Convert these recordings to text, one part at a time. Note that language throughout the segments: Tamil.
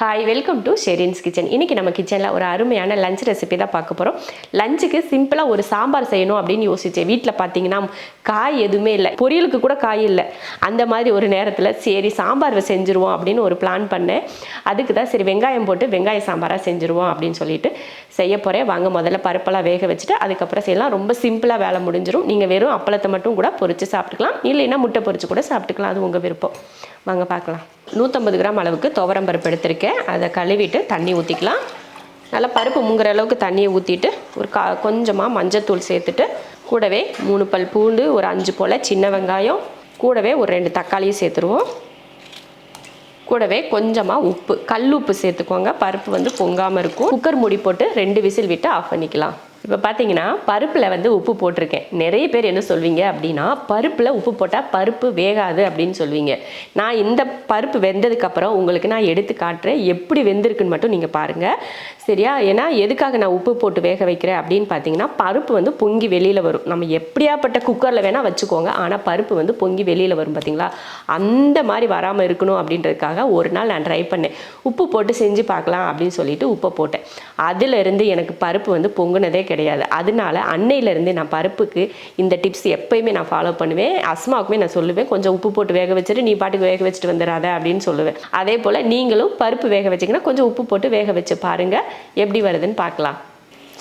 Hi, welcome to Sherin's kitchen. இன்றைக்கி நம்ம கிச்சனில் ஒரு அருமையான லஞ்ச் ரெசிபி தான் பார்க்க போகிறோம். லஞ்சுக்கு சிம்பிளாக ஒரு சாம்பார் செய்யணும் அப்படின்னு யோசித்தேன். வீட்டில் பார்த்தீங்கன்னா காய் எதுவுமே இல்லை, பொரியலுக்கு கூட காய் இல்லை. அந்த மாதிரி ஒரு நேரத்தில் சரி சாம்பார் செஞ்சுருவோம் அப்படின்னு ஒரு பிளான் பண்ணேன். அதுக்கு தான் சரி வெங்காயம் போட்டு வெங்காய சாம்பாராக செஞ்சுருவோம் அப்படின்னு சொல்லிட்டு செய்ய போகிறேன். வாங்க முதல்ல பருப்பெல்லாம் வேக வச்சுட்டு அதுக்கப்புறம் செய்யலாம். ரொம்ப சிம்பிளாக வேலை முடிஞ்சிடும். நீங்கள் வெறும் அப்பளத்தை மட்டும் கூட பொரித்து சாப்பிட்டுக்கலாம், இல்லைன்னா முட்டை பொரித்து கூட சாப்பிட்டுக்கலாம், அது உங்கள் விருப்பம். வாங்க பார்க்கலாம். 150 கிராம் அளவுக்கு துவரம் பருப்பு எடுத்திருக்கேன். அதை கழுவிட்டு தண்ணி ஊற்றிக்கலாம். நல்லா பருப்பு முங்குற அளவுக்கு தண்ணியை ஊற்றிட்டு ஒரு கொஞ்சமாக மஞ்சத்தூள் சேர்த்துட்டு கூடவே 3 பல் பூண்டு, ஒரு 5 போல் சின்ன வெங்காயம், கூடவே ஒரு 2 தக்காளியும் சேர்த்துருவோம். கூடவே கொஞ்சமாக உப்பு, கல் உப்பு சேர்த்துக்கோங்க, பருப்பு பொங்காமல் இருக்கும். குக்கர் மூடி போட்டு 2 விசில் விட்டு ஆஃப் பண்ணிக்கலாம். இப்போ பார்த்தீங்கன்னா பருப்பில் உப்பு போட்டிருக்கேன். நிறைய பேர் என்ன சொல்வீங்க அப்படின்னா, பருப்பில் உப்பு போட்டால் பருப்பு வேகாது அப்படின்னு சொல்வீங்க. நான் இந்த பருப்பு வெந்ததுக்கப்புறம் உங்களுக்கு நான் எடுத்து காட்டுறேன், எப்படி வெந்திருக்குன்னு மட்டும் நீங்கள் பாருங்கள், சரியா? ஏன்னா எதுக்காக நான் உப்பு போட்டு வேக வைக்கிறேன் அப்படின்னு பார்த்தீங்கன்னா, பருப்பு பொங்கி வெளியில் வரும். நம்ம எப்படியாப்பட்ட குக்கரில் வேணால் வச்சுக்கோங்க, ஆனால் பருப்பு பொங்கி வெளியில் வரும் பார்த்தீங்களா? அந்த மாதிரி வராமல் இருக்கணும் அப்படின்றதுக்காக ஒரு நாள் நான் ட்ரை பண்ணேன். உப்பு போட்டு செஞ்சு பார்க்கலாம் அப்படின்னு சொல்லிட்டு உப்பை போட்டேன். அதிலிருந்து எனக்கு பருப்பு பொங்குனதே கிடையாது. அதனால அன்னையிலேருந்து நான் பருப்புக்கு இந்த டிப்ஸ் எப்பயுமே நான் ஃபாலோ பண்ணுவேன். அஸ்மாவுக்குமே நான் சொல்லுவேன், கொஞ்சம் உப்பு போட்டு வேக வச்சுட்டு நீ பாட்டுக்கு வேக வச்சுட்டு வந்துடாத அப்படின்னு சொல்லுவேன். அதே போல் நீங்களும் பருப்பு வேக வச்சிங்கன்னா கொஞ்சம் உப்பு போட்டு வேக வச்சு பாருங்கள், எப்படி வருதுன்னு பார்க்கலாம்.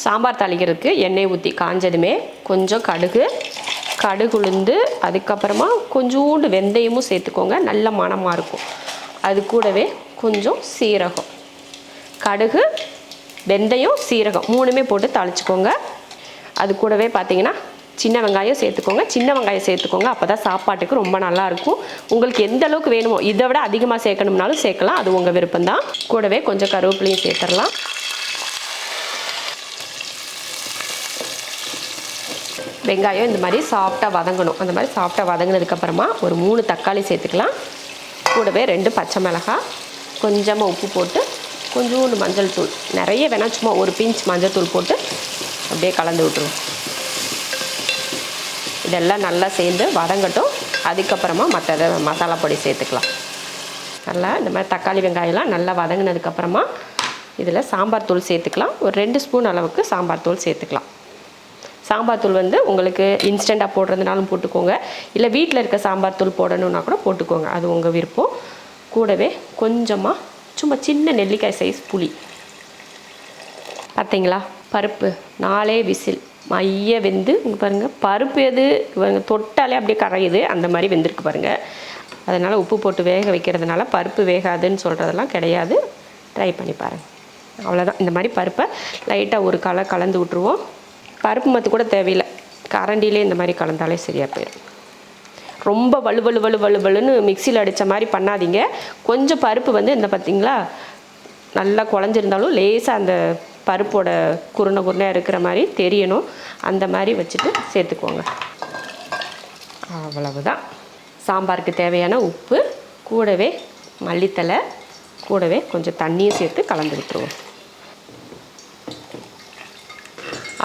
சாம்பார் தாளிக்கிறதுக்கு எண்ணெய் ஊற்றி காஞ்சதுமே கொஞ்சம் கடுகு உளுந்து, அதுக்கப்புறமா கொஞ்சோண்டு வெந்தயமும் சேர்த்துக்கோங்க, நல்ல மணமாக இருக்கும். அது கூடவே கொஞ்சம் சீரகம், கடுகு, வெந்தயம், சீரகம் 3மே போட்டு தாளிச்சுக்கோங்க. அது கூடவே பார்த்தீங்கன்னா சின்ன வெங்காயம் சேர்த்துக்கோங்க. சின்ன வெங்காயம் சேர்த்துக்கோங்க, அப்போ தான் சாப்பாட்டுக்கு ரொம்ப நல்லாயிருக்கும். உங்களுக்கு எந்த அளவுக்கு வேணுமோ, இதை விட அதிகமாக சேர்க்கணும்னாலும் சேர்க்கலாம், அது உங்கள் விருப்பம்தான். கூடவே கொஞ்சம் கருவேப்பிலையும் சேர்த்துடலாம். வெங்காயம் இந்த மாதிரி சாஃப்டாக வதங்கணும். அந்த மாதிரி சாஃப்டாக வதங்கினதுக்கப்புறமா ஒரு 3 தக்காளி சேர்த்துக்கலாம். கூடவே 2 பச்சை மிளகாய், கொஞ்சமாக உப்பு போட்டு கொஞ்சோண்டு மஞ்சள் தூள், நிறைய வேணால் சும்மா ஒரு பிஞ்ச் மஞ்சள் தூள் போட்டு அப்படியே கலந்து விட்டுருவோம். இதெல்லாம் நல்லா சேர்ந்து வதங்கட்டும். அதுக்கப்புறமா மற்ற மசாலா பொடி சேர்த்துக்கலாம். நல்லா இந்த மாதிரி தக்காளி வெங்காயம்லாம் நல்லா வதங்கினதுக்கப்புறமா இதில் சாம்பார் தூள் சேர்த்துக்கலாம். ஒரு 2 ஸ்பூன் அளவுக்கு சாம்பார் தூள் சேர்த்துக்கலாம். சாம்பார் தூள் உங்களுக்கு இன்ஸ்டண்ட்டாக போடுறதுனாலும் போட்டுக்கோங்க, இல்லை வீட்டில் இருக்க சாம்பார் தூள் போடணுன்னா கூட போட்டுக்கோங்க, அது உங்கள் விருப்பம். கூடவே கொஞ்சமாக சும்மா சின்ன நெல்லிக்காய் சைஸ் புளி. பார்த்தீங்களா, பருப்பு 4 விசில் மைய வெந்து பாருங்கள். பருப்பு எது தொட்டாலே அப்படியே கரையுது, அந்த மாதிரி வெந்திருக்கு பாருங்கள். அதனால் உப்பு போட்டு வேக வைக்கிறதுனால பருப்பு வேகாதுன்னு சொல்கிறதெல்லாம் கிடையாது. ட்ரை பண்ணி பாருங்கள். அவ்வளோதான். இந்த மாதிரி பருப்பை லைட்டாக ஒரு கலந்து விட்ருவோம். பருப்பு மத்து கூட தேவையில்லை, கரண்டிலே இந்த மாதிரி கலந்தாலே சரியாக போயிடும். ரொம்ப வலுன்னு மிக்சியில் அடித்த மாதிரி பண்ணாதீங்க. கொஞ்சம் பருப்பு இந்த பார்த்திங்களா நல்லா குழஞ்சிருந்தாலும் லேசாக அந்த பருப்போட குருணையாக இருக்கிற மாதிரி தெரியணும். அந்த மாதிரி வச்சுட்டு சேர்த்துக்கோங்க. அவ்வளவுதான். சாம்பாருக்கு தேவையான உப்பு, கூடவே மல்லித்தலை, கூடவே கொஞ்சம் தண்ணியும் சேர்த்து கலந்து விட்டுருவோம்.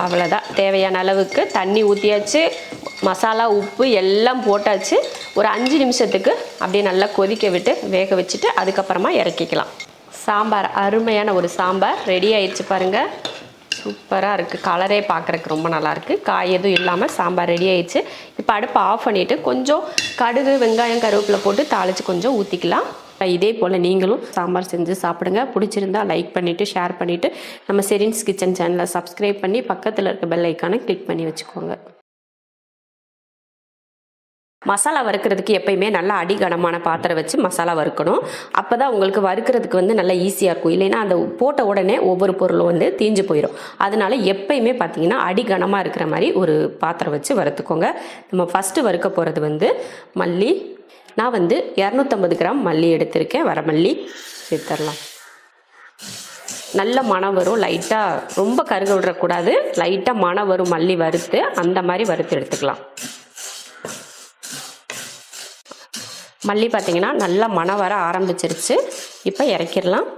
அவ்வளோதான். தேவையான அளவுக்கு தண்ணி ஊற்றியாச்சு, மசாலா உப்பு எல்லாம் போட்டாச்சு. ஒரு 5 நிமிஷத்துக்கு அப்படியே நல்லா கொதிக்க விட்டு வேக வச்சுட்டு அதுக்கப்புறமா இறக்கிக்கலாம். சாம்பார், அருமையான ஒரு சாம்பார் ரெடி ஆயிடுச்சு பாருங்கள். சூப்பராக இருக்குது, கலரே பார்க்குறக்கு ரொம்ப நல்லாயிருக்கு. காய் எதுவும் இல்லாமல் சாம்பார் ரெடி ஆயிடுச்சு. இப்போ அடுப்பை ஆஃப் பண்ணிவிட்டு கொஞ்சம் கடுகு, வெங்காயம், கருவேப்பிலை போட்டு தாளித்து கொஞ்சம் ஊற்றிக்கலாம். இதே போல் நீங்களும் சாம்பார் செஞ்சு சாப்பிடுங்க. பிடிச்சிருந்தா லைக் பண்ணிவிட்டு ஷேர் பண்ணிவிட்டு நம்ம ஷெரின்ஸ் கிச்சன் சேனலை சப்ஸ்கிரைப் பண்ணி பக்கத்தில் இருக்க பெல் ஐக்கானை கிளிக் பண்ணி வச்சுக்கோங்க. மசாலா வறுக்கிறதுக்கு எப்பயுமே நல்லா அடிகனமான பாத்திரம் வச்சு மசாலா வறுக்கணும். அப்போ தான் உங்களுக்கு வறுக்கிறதுக்கு நல்லா ஈஸியாக இருக்கும். இல்லைன்னா அந்த போட்ட உடனே ஒவ்வொரு பொருளும் தீஞ்சு போயிடும். அதனால எப்பயுமே பார்த்தீங்கன்னா அடிகனமாக இருக்கிற மாதிரி ஒரு பாத்திரம் வச்சு வறுத்துக்கோங்க. நம்ம ஃபஸ்ட்டு வறுக்க போகிறது மல்லி. நான் 250 கிராம் மல்லி எடுத்திருக்கேன், வரமல்லி சேர்த்துடலாம். நல்ல மணம் வரும், லைட்டாக ரொம்ப கருக விடக்கூடாது, லைட்டாக மணம் வரும் மல்லி வறுத்து, அந்த மாதிரி வறுத்து எடுத்துக்கலாம். மல்லி பார்த்திங்கன்னா நல்லா மணம் வர ஆரம்பிச்சிருச்சு. இப்போ இறக்கிடலாம்.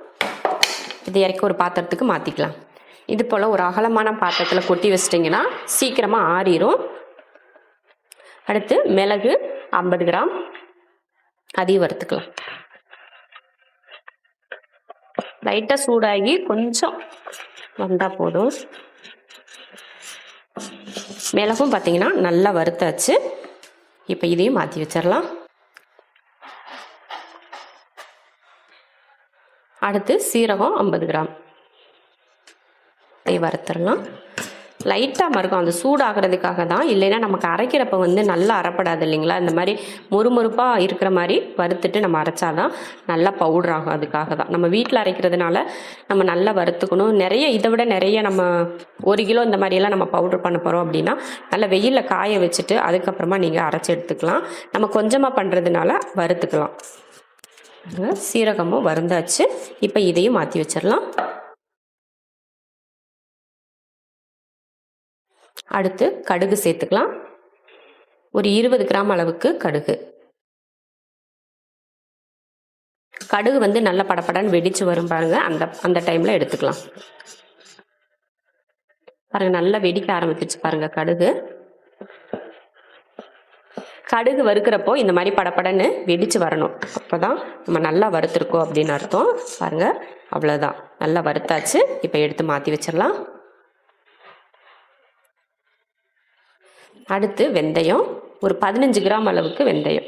இது இறக்கி ஒரு பாத்திரத்துக்கு மாற்றிக்கலாம். இது போல் ஒரு அகலமான பாத்திரத்தில் கொட்டி வச்சிட்டிங்கன்னா சீக்கிரமாக ஆறிடும். அடுத்து மிளகு 50 கிராம், அதையும் வறுத்துக்கலாம். லைட்டாக சூடாகி கொஞ்சம் வந்தால் போதும். மிளகும் பார்த்தீங்கன்னா நல்லா வறுத்தாச்சு. இப்போ இதையும் மாற்றி வச்சிடலாம். அடுத்து சீரகம் 50 கிராம் இதை வறுத்துடலாம். லைட்டாக மறுக்கும், அந்த சூடாகிறதுக்காக தான். இல்லைன்னா நமக்கு அரைக்கிறப்ப வந்து நல்லா அரைப்படாது இல்லைங்களா. இந்த மாதிரி மொறுமொறுப்பாக இருக்கிற மாதிரி வறுத்துட்டு நம்ம அரைச்சாதான் நல்லா பவுடர் ஆகும். அதுக்காக தான் நம்ம வீட்டில் அரைக்கிறதுனால நம்ம நல்லா வறுத்துக்கணும். நிறைய இதை விட நிறைய நம்ம 1 கிலோ இந்த மாதிரியெல்லாம் நம்ம பவுடர் பண்ண போகிறோம் அப்படின்னா நல்லா வெயிலில் காய வச்சுட்டு அதுக்கப்புறமா நீங்கள் அரைச்சி எடுத்துக்கலாம். நம்ம கொஞ்சமாக பண்ணுறதுனால வறுத்துக்கலாம். சீரகமும் வறுந்தாச்சு. இப்போ இதையும் மாற்றி வச்சிடலாம். அடுத்து கடுகு சேர்த்துக்கலாம். ஒரு 20 கிராம் அளவுக்கு கடுகு. கடுகு வந்து நல்லா படப்படன்னு வெடிச்சு வரும் பாருங்க. அந்த டைம்ல எடுத்துக்கலாம். பாருங்க நல்லா வெடிக்க ஆரம்பிச்சிச்சு பாருங்க கடுகு. கடுகு வறுக்கிறப்போ இந்த மாதிரி படப்படன்னு வெடிச்சு வரணும். அப்போதான் நம்ம நல்லா வறுத்துருக்கோம் அப்படின்னு அர்த்தம். பாருங்க அவ்வளோதான், நல்லா வறுத்தாச்சு. இப்போ எடுத்து மாற்றி வச்சிடலாம். அடுத்து வெந்தயம், ஒரு 15 கிராம் அளவுக்கு வெந்தயம்.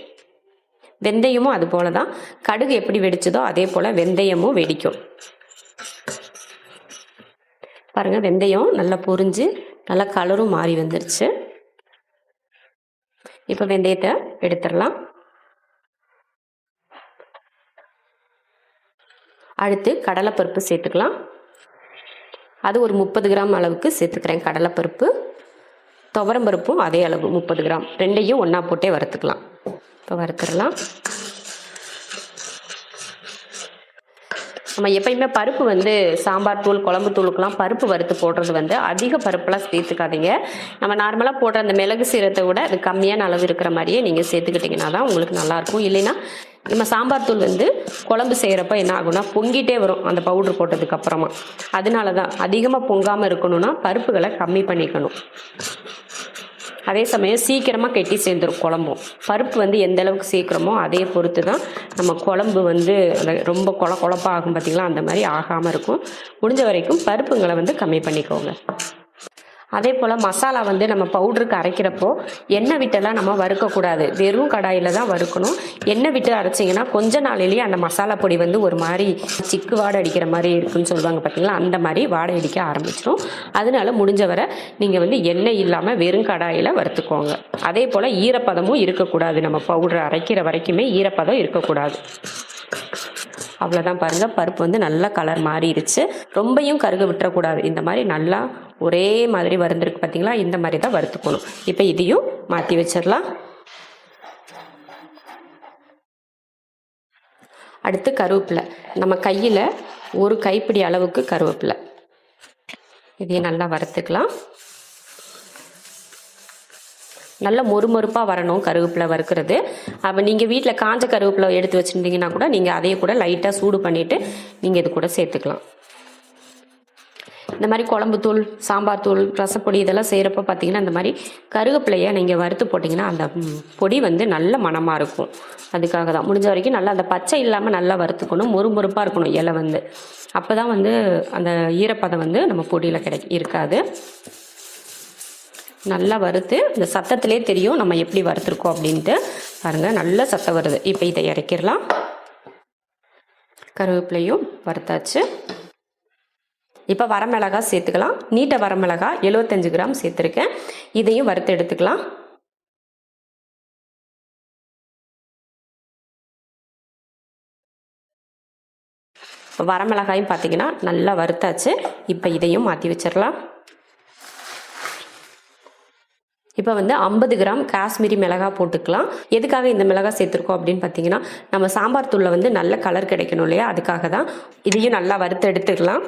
வெந்தயமும் அது போல தான், கடுகு எப்படி வெடிச்சதோ அதே போல் வெந்தயமும் வெடிக்கும். பாருங்கள் வெந்தயம் நல்லா பொரிஞ்சு நல்லா கலரும் மாறி வந்துருச்சு. இப்போ வெந்தயத்தை எடுத்துடலாம். அடுத்து கடலைப்பருப்பு சேர்த்துக்கலாம். அது ஒரு 30 கிராம் அளவுக்கு சேர்த்துக்கிறேன் கடலைப்பருப்பு. துவரம்பருப்பும் அதே அளவு 30 கிராம். ரெண்டையும் ஒன்றா போட்டே வறுத்துக்கலாம். இப்போ வறுத்துடலாம். நம்ம எப்பயுமே பருப்பு வந்து சாம்பார் தூள் குழம்பு தூளுக்கெலாம் பருப்பு வறுத்து போடுறது வந்து அதிக பருப்பெல்லாம் சேர்த்துக்காதீங்க. நம்ம நார்மலாக போடுற அந்த மிளகு சீரகத்தை விட அது கம்மியான அளவு இருக்கிற மாதிரியே நீங்கள் சேர்த்துக்கிட்டிங்கன்னா தான் உங்களுக்கு நல்லாயிருக்கும். இல்லைன்னா நம்ம சாம்பார் தூள் வந்து குழம்பு செய்கிறப்ப என்ன ஆகும்னா பொங்கிட்டே வரும் அந்த பவுடர் போட்டதுக்கு அப்புறமா. அதனால தான் அதிகமாக பொங்காமல் இருக்கணும்னா பருப்புகளை கம்மி பண்ணிக்கணும். அதே சமயம் சீக்கிரமாக கெட்டி சேர்ந்துடும் குழம்பும். பருப்பு வந்து எந்த அளவுக்கு சேர்க்குறோமோ அதே பொறுத்து தான் நம்ம குழம்பு வந்து ரொம்ப குழப்பாக ஆகும் பார்த்திங்களா, அந்த மாதிரி ஆகாமல் இருக்கும். முடிஞ்ச வரைக்கும் பருப்புங்களை வந்து கம்மி பண்ணிக்கோங்க. அதே போல் மசாலா வந்து நம்ம பவுடருக்கு அரைக்கிறப்போ எண்ணெய் விட்டெல்லாம் நம்ம வறுக்கக்கூடாது. வெறும் கடாயில் தான் வறுக்கணும். எண்ணெய் விட்டு அரைச்சிங்கன்னா கொஞ்ச நாளிலேயே அந்த மசாலா பொடி வந்து ஒரு மாதிரி சிக்கு வாடை அடிக்கிற மாதிரி இருக்குன்னு சொல்லுவாங்க பார்த்தீங்களா, அந்த மாதிரி வாடை அடிக்க ஆரம்பிச்சிடும். அதனால முடிஞ்ச வரை நீங்கள் வந்து எண்ணெய் இல்லாமல் வெறும் கடாயில் வறுத்துக்கோங்க. அதே போல் ஈரப்பதமும் இருக்கக்கூடாது. நம்ம பவுடர் அரைக்கிற வரைக்குமே ஈரப்பதம் இருக்கக்கூடாது. அவ்வளோதான் பாருங்கள், பருப்பு வந்து நல்லா கலர் மாறிடுச்சு. ரொம்பையும் கருக விட்டுறக்கூடாது. இந்த மாதிரி நல்லா ஒரே மாதிரி வறுந்துருக்கு பார்த்தீங்களா, இந்த மாதிரி தான் வறுத்துக்கணும். இப்போ இதையும் மாற்றி வச்சிடலாம். அடுத்து கருவேப்பிலை. நம்ம கையில் ஒரு கைப்பிடி அளவுக்கு கருவேப்பிலை. இதையும் நல்லா வறுத்துக்கலாம். நல்ல மொறுமொறுப்பாக வரணும் கருவேப்பிலை வறுக்கிறது. அப்போ நீங்கள் வீட்டில் காஞ்ச கருவேப்பிலை எடுத்து வச்சுருந்தீங்கன்னா கூட நீங்கள் அதையே கூட லைட்டாக சூடு பண்ணிவிட்டு நீங்கள் இது கூட சேர்த்துக்கலாம். இந்த மாதிரி குழம்பு தூள், சாம்பார் தூள், ரசப்பொடி இதெல்லாம் செய்கிறப்ப பார்த்தீங்கன்னா இந்த மாதிரி கருவேப்பிலையை நீங்கள் வறுத்து போட்டிங்கன்னா அந்த பொடி வந்து நல்ல மணமாக இருக்கும். அதுக்காக தான் முடிஞ்ச வரைக்கும் நல்லா அந்த பச்சை இல்லாமல் நல்லா வறுத்துக்கணும். மொறுமொறுப்பாக இருக்கணும் இலை வந்து. அப்போ தான் வந்து அந்த ஈரப்பதம் வந்து நம்ம பொடியில் இருக்காது. நல்லா வறுத்து இந்த சத்தத்திலே தெரியும் நம்ம எப்படி வறுத்துருக்கோம் அப்படின்ட்டு. பாருங்கள் நல்ல சத்தம் வருது. இப்போ இதை இறக்கிடலாம். கருவேப்பிலையும் வறுத்தாச்சு. இப்போ வரமிளகா சேர்த்துக்கலாம். நீட்ட வரமிளகா 75 கிராம் சேர்த்துருக்கேன். இதையும் வறுத்து எடுத்துக்கலாம். வரமிளகாயும் பார்த்தீங்கன்னா நல்லா வறுத்தாச்சு. இப்போ இதையும் மாற்றி வச்சிடலாம். இப்போ வந்து 50 கிராம் காஷ்மீரி மிளகாய் போட்டுக்கலாம். எதுக்காக இந்த மிளகாய் சேர்த்துருக்கோம் அப்படின்னு பார்த்தீங்கன்னா நம்ம சாம்பார் தூளில் வந்து நல்ல கலர் கிடைக்கணும் இல்லையா, அதுக்காக தான். இதையும் நல்லா வறுத்து எடுத்துக்கலாம்.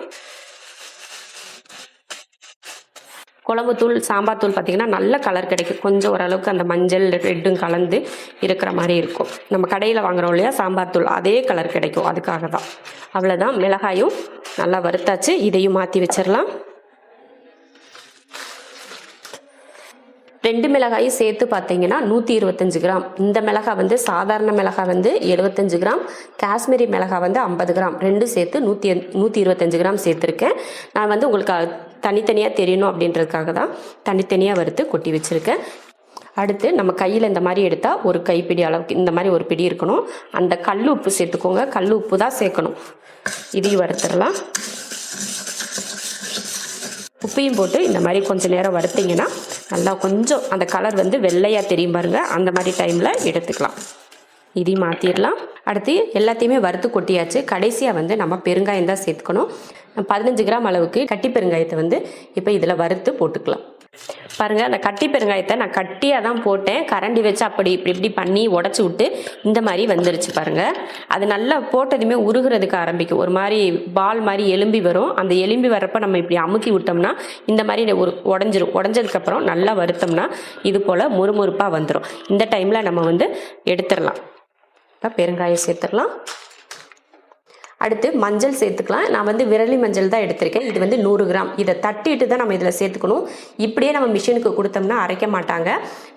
குழம்பு தூள், சாம்பார் தூள் பார்த்திங்கன்னா நல்ல கலர் கிடைக்கும். கொஞ்சம் ஓரளவுக்கு அந்த மஞ்சள் ரெட்டும் கலந்து இருக்கிற மாதிரி இருக்கும். நம்ம கடையில் வாங்குறோம் இல்லையா சாம்பார் தூள், அதே கலர் கிடைக்கும். அதுக்காக தான். அவ்வளோதான், மிளகாயும் நல்லா வறுத்தாச்சு. இதையும் மாற்றி வச்சிடலாம். 2 மிளகாயும் சேர்த்து பார்த்தீங்கன்னா 125 கிராம். இந்த மிளகாய் வந்து சாதாரண மிளகாய் வந்து 75 கிராம், காஷ்மீரி மிளகாய் வந்து 50 கிராம், ரெண்டும் சேர்த்து 125 கிராம் சேர்த்துருக்கேன். நான் வந்து உங்களுக்கு தனித்தனியாக தெரியணும் அப்படின்றதுக்காக தான் தனித்தனியாக வறுத்து கொட்டி வச்சுருக்கேன். அடுத்து நம்ம கையில் இந்த மாதிரி எடுத்தால் ஒரு கைப்பிடி அளவுக்கு இந்த மாதிரி ஒரு பிடி இருக்கணும். அந்த கல் உப்பு சேர்த்துக்கோங்க, கல் உப்பு தான் சேர்க்கணும். இதையும் வறுத்துடலாம். உப்பையும் போட்டு இந்த மாதிரி கொஞ்சம் நேரம் வறுத்திங்கன்னா நல்லா கொஞ்சம் அந்த கலர் வந்து வெள்ளையாக தெரியும் பாருங்கள். அந்த மாதிரி டைமில் எடுத்துக்கலாம். இதையும் மாற்றிடலாம். அடுத்து எல்லாத்தையுமே வறுத்து கொட்டியாச்சு. கடைசியாக வந்து நம்ம பெருங்காயம் தான் சேர்த்துக்கணும். 15 கிராம் அளவுக்கு கட்டி பெருங்காயத்தை வந்து இப்போ இதில் வறுத்து போட்டுக்கலாம். பாருங்கள், அந்த கட்டி பெருங்காயத்தை நான் கட்டியாக தான் போட்டேன். கரண்டி வச்சு அப்படி இப்படி பண்ணி உடச்சி விட்டு இந்த மாதிரி வந்துருச்சு பாருங்கள். அது நல்லா போட்டதுமே உருகிறதுக்கு ஆரம்பிக்கும். ஒரு மாதிரி பால் மாதிரி எலும்பி வரும். அந்த எலும்பி வரப்போ நம்ம இப்படி அமுக்கி விட்டோம்னா இந்த மாதிரி ஒரு உடஞ்சிரும். உடஞ்சதுக்கப்புறம் நல்லா வறுத்தோம்னா இது போல் முறுமுறுப்பாக வந்துடும். இந்த டைமில் நம்ம வந்து எடுத்துடலாம். பெருங்காயம் சேர்த்துடலாம். அடுத்து மஞ்சள் சேர்த்துக்கலாம். நான் வந்து விரலி மஞ்சள் தான் எடுத்திருக்கேன். இது வந்து 100 கிராம். இதை தட்டிட்டு தான் நம்ம இதில் சேர்த்துக்கணும். இப்படியே நம்ம மிஷினுக்கு கொடுத்தோம்னா அரைக்க மாட்டாங்க.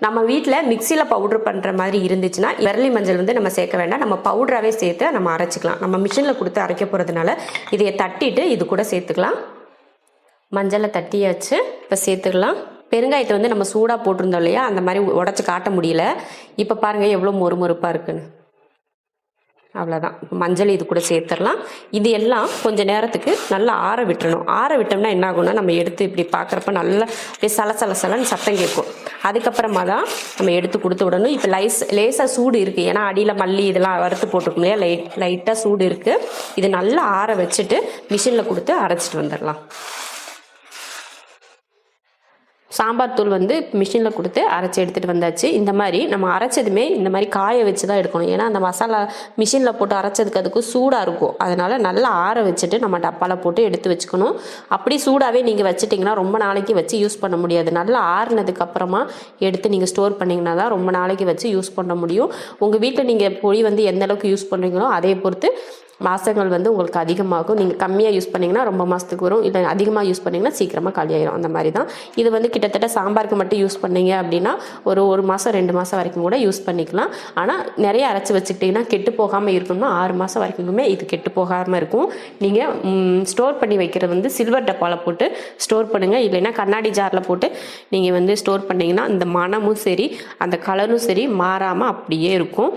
நம்ம வீட்டில் மிக்சியில் பவுடர் பண்ணுற மாதிரி இருந்துச்சுன்னா விரலி மஞ்சள் வந்து நம்ம சேர்க்க வேண்டாம். நம்ம பவுடராகவே சேர்த்து நம்ம அரைச்சிக்கலாம். நம்ம மிஷினில் கொடுத்து அரைக்க போகிறதுனால இதையை தட்டிட்டு இது கூட சேர்த்துக்கலாம். மஞ்சளை தட்டியாச்சு. இப்போ சேர்த்துக்கலாம். பெருங்காயத்தை வந்து நம்ம சூடாக போட்டிருந்தோம் இல்லையா, அந்த மாதிரி உடச்சி காட்ட முடியல. இப்போ பாருங்கள் எவ்வளோ மொறுமொறுப்பாக இருக்குன்னு. அவ்வளோதான். மஞ்சள் இது கூட சேர்த்துடலாம். இது எல்லாம் கொஞ்சம் நேரத்துக்கு நல்லா ஆற விட்டுறணும். ஆற விட்டோம்னா என்ன ஆகும்னா நம்ம எடுத்து இப்படி பார்க்குறப்ப நல்லா அப்படியே சலசலன்னு சத்தம் கேட்கும். அதுக்கப்புறமா தான் நம்ம எடுத்து கொடுத்து விடணும். இப்போ லேசாக சூடு இருக்குது. ஏன்னா அடியில் மல்லி இதெல்லாம் வறுத்து போட்டிருக்கோம் இல்லையா, லைட்டாக சூடு இருக்குது. இது நல்லா ஆற வச்சுட்டு மிஷினில் கொடுத்து அரைச்சிட்டு வந்துடலாம். சாம்பார் தூள் வந்து மிஷினில் கொடுத்து அரைச்சி எடுத்துகிட்டு வந்தாச்சு. இந்த மாதிரி நம்ம அரைச்சதுமே இந்த மாதிரி காய வச்சு தான் எடுக்கணும். ஏன்னா அந்த மசாலா மிஷினில் போட்டு அரைச்சதுக்கு அதுக்கும் சூடாக இருக்கும். அதனால் நல்லா ஆற வச்சுட்டு நம்ம டப்பாவில் போட்டு எடுத்து வச்சுக்கணும். அப்படி சூடாகவே நீங்கள் வச்சுட்டிங்கன்னா ரொம்ப நாளைக்கு வச்சு யூஸ் பண்ண முடியாது. நல்லா ஆறுனதுக்கப்புறமா எடுத்து நீங்கள் ஸ்டோர் பண்ணிங்கன்னா தான் ரொம்ப நாளைக்கு வச்சு யூஸ் பண்ண முடியும். உங்கள் வீட்டில் நீங்கள் பொடி வந்து எந்த அளவுக்கு யூஸ் பண்ணுறீங்களோ அதை பொறுத்து மாதங்கள் வந்து உங்களுக்கு அதிகமாகும். நீங்கள் கம்மியாக யூஸ் பண்ணிங்கன்னா ரொம்ப மாதத்துக்கு வரும். இல்லை அதிகமாக யூஸ் பண்ணிங்கன்னா சீக்கிரமாக காலியாயிரும். அந்த மாதிரி தான் இது வந்து கிட்டத்தட்ட சாம்பாருக்கு மட்டும் யூஸ் பண்ணீங்க அப்படின்னா ஒரு மாதம் 2 மாதம் வரைக்கும் கூட யூஸ் பண்ணிக்கலாம். ஆனால் நிறைய அரைச்சி வச்சுக்கிட்டிங்கன்னா கெட்டு போகாமல் இருக்கணும்னா 6 மாதம் வரைக்குமே இது கெட்டு போகாமல் இருக்கும். நீங்கள் ஸ்டோர் பண்ணி வைக்கிறது வந்து சில்வர் டப்பாவில் போட்டு ஸ்டோர் பண்ணுங்கள். இல்லைன்னா கண்ணாடி ஜாரில் போட்டு நீங்கள் வந்து ஸ்டோர் பண்ணிங்கன்னா இந்த மணமும் சரி அந்த கலரும் சரி மாறாமல் அப்படியே இருக்கும்.